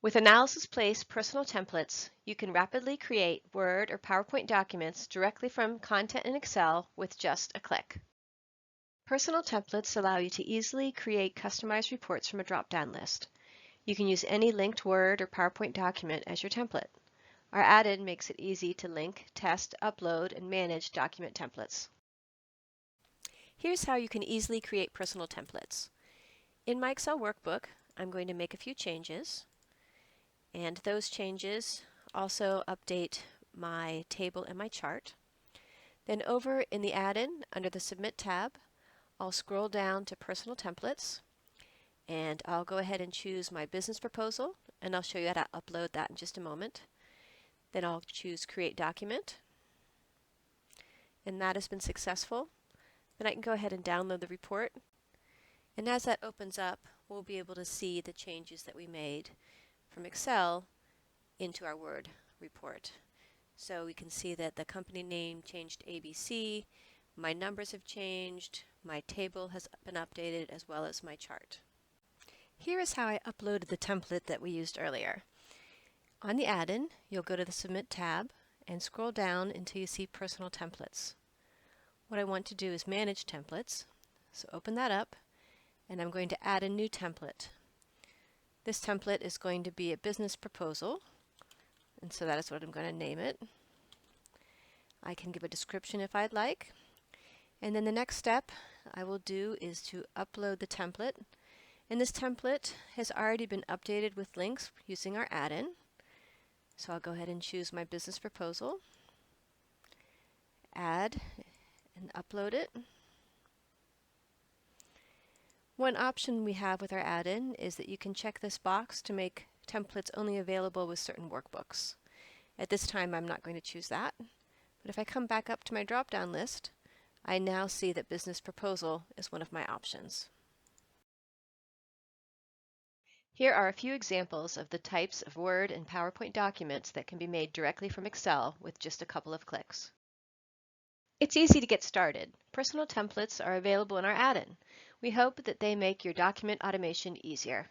With AnalysisPlace personal templates, you can rapidly create Word or PowerPoint documents directly from content in Excel with just a click. Personal templates allow you to easily create customized reports from a drop-down list. You can use any linked Word or PowerPoint document as your template. Our add-in makes it easy to link, test, upload, and manage document templates. Here's how you can easily create personal templates. In my Excel workbook, I'm going to make a few changes, and those changes also update my table and my chart. Then over in the add-in, under the Submit tab, I'll scroll down to Personal Templates, and I'll go ahead and choose my business proposal, and I'll show you how to upload that in just a moment. Then I'll choose Create Document, and that has been successful. Then I can go ahead and download the report, and as that opens up, we'll be able to see the changes that we made from Excel into our Word report. So we can see that the company name changed to ABC, my numbers have changed, my table has been updated, as well as my chart. Here is how I uploaded the template that we used earlier. On the add-in, you'll go to the Submit tab and scroll down until you see Personal Templates. What I want to do is Manage Templates, so open that up, and I'm going to add a new template. This template is going to be a business proposal, and so that is what I'm going to name it. I can give a description if I'd like. And then the next step I will do is to upload the template. And this template has already been updated with links using our add-in. So I'll go ahead and choose my business proposal, add, and upload it. One option we have with our add-in is that you can check this box to make templates only available with certain workbooks. At this time, I'm not going to choose that. But if I come back up to my drop-down list, I now see that Business Proposal is one of my options. Here are a few examples of the types of Word and PowerPoint documents that can be made directly from Excel with just a couple of clicks. It's easy to get started. Personal templates are available in our add-in. We hope that they make your document automation easier.